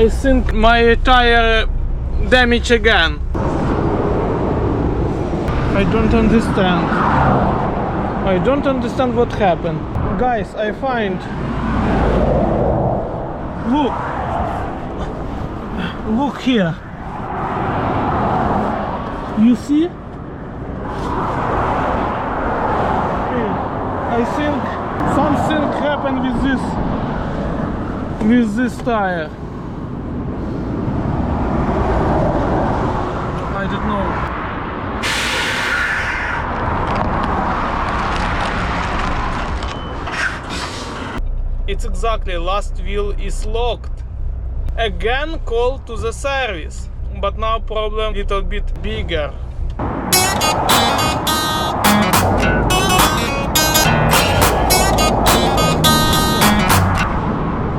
I think my tire damaged again. I don't understand. I don't understand what happened. Guys, I find. Look here. You see? I think something happened with this tire. I don't know. It's exactly, last wheel is locked. Again call to the service, but now problem little bit bigger.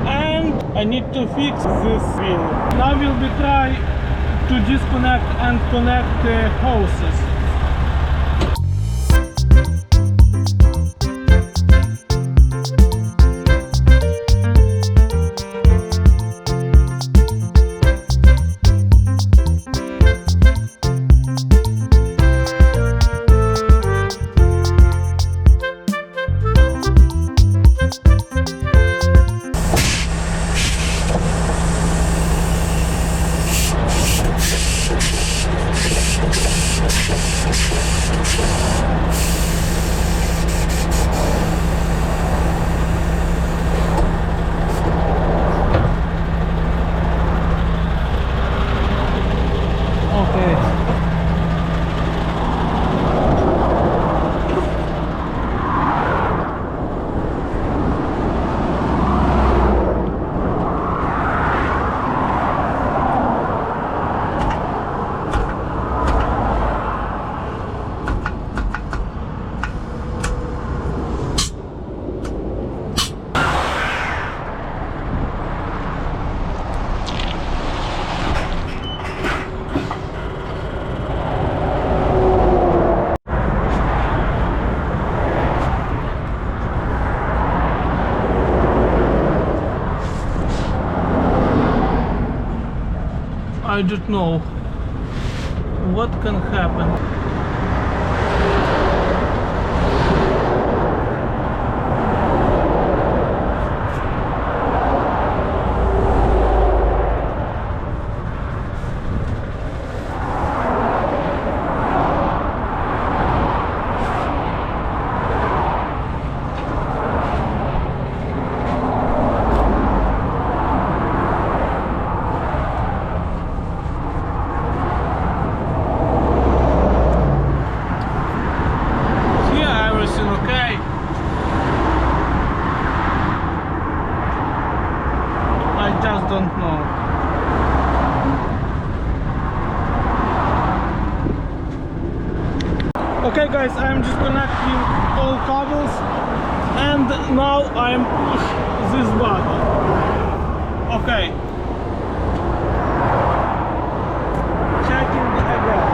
And I need to fix this wheel. Now we'll be try to disconnect and connect the hoses. I don't know what can happen. Don't know. Okay guys, I'm disconnecting all cables and now I'm push this button. Okay. Checking again.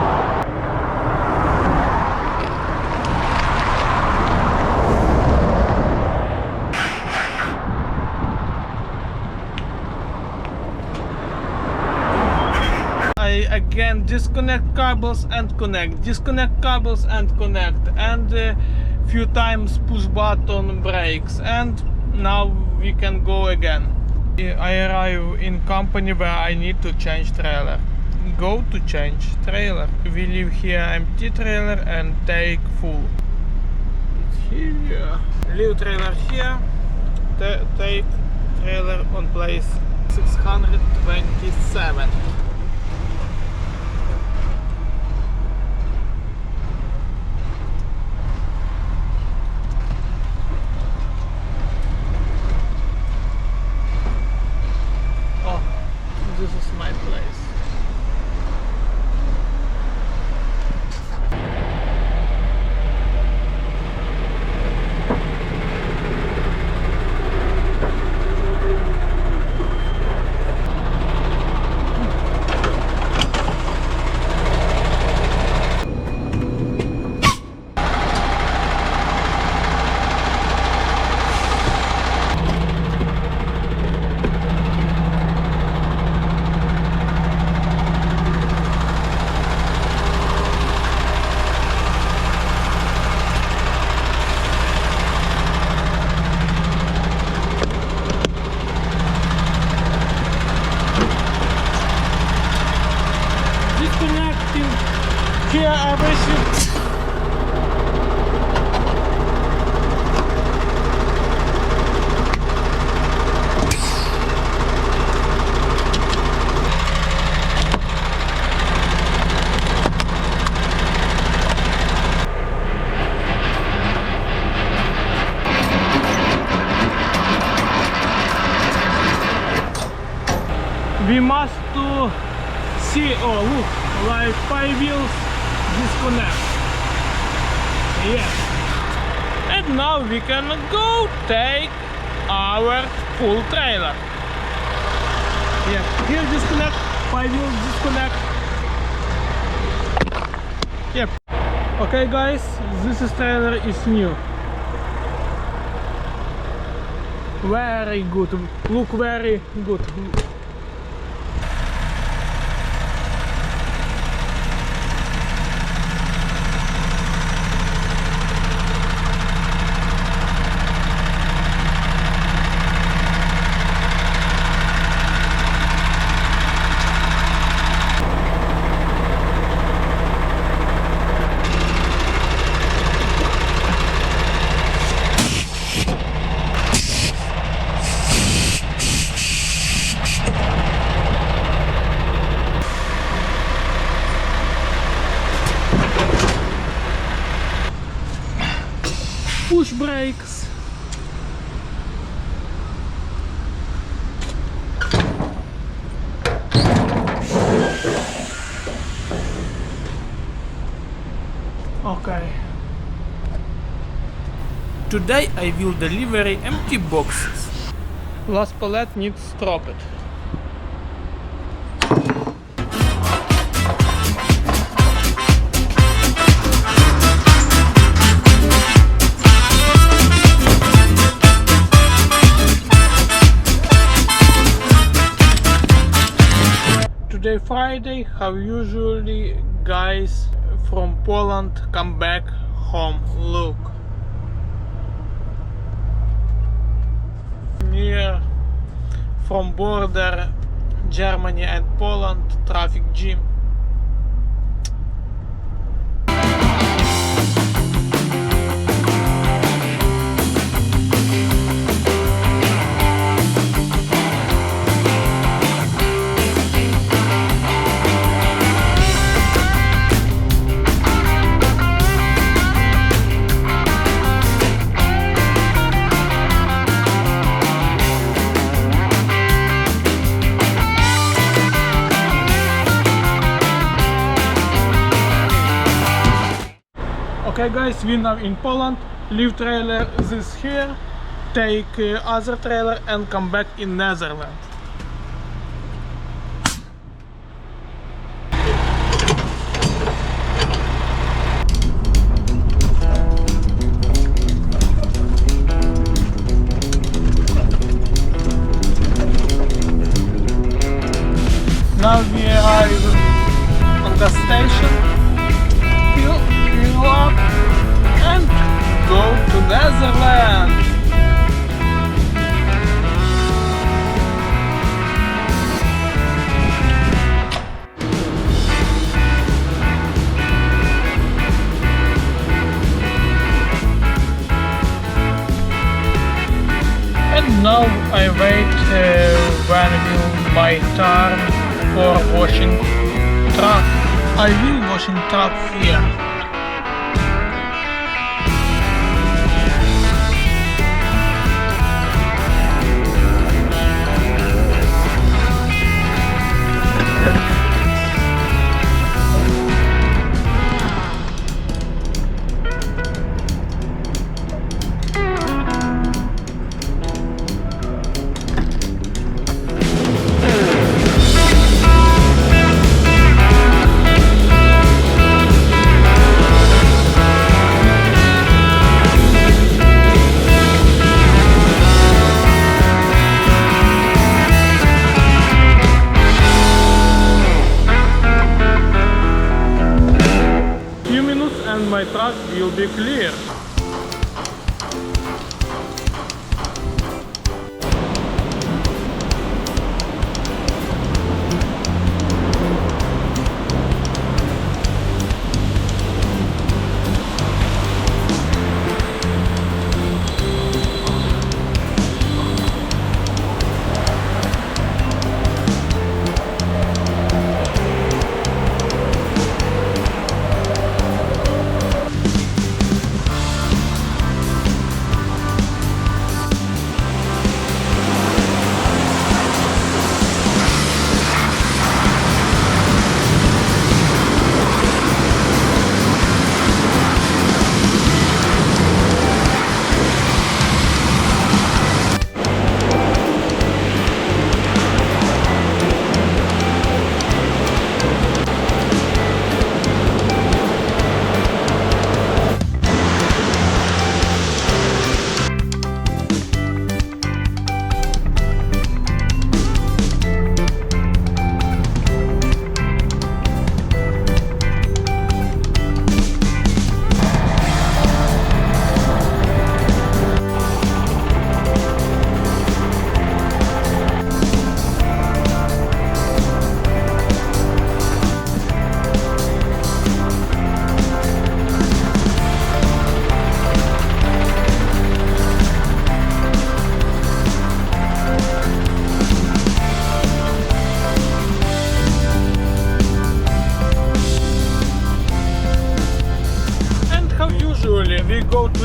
Again disconnect cables and connect, disconnect cables and connect, and few times push button brakes, and now we can go again. I arrive in company where I need to change trailer. Go to change trailer. We leave here empty trailer and take full. Here. Leave trailer here. Take trailer on place 627. This is my place. we must to see, oh look, like 5 wheels disconnect. Yes. And now we can go take our full trailer. Yeah, here disconnect, 5 wheels disconnect. Yep. Okay guys, this trailer is new. Very good, look very good. Push brakes. Okay. Today I will deliver empty boxes. Last pallet needs stropped. Today Friday, how usually guys from Poland come back home. Look, near from border Germany and Poland traffic jam. Okay guys, we now in Poland, leave trailer this here, take other trailer and come back in Netherlands. Now we arrive on the station, fill up and go to Netherlands. And now I wait when will my turn for washing truck. I will washing truck here. My truck will be clear.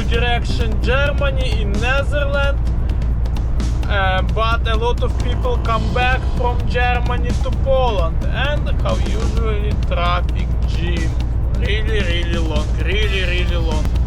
direction Germany in Netherlands, but a lot of people come back from Germany to Poland, and how usually traffic jam really long, really long.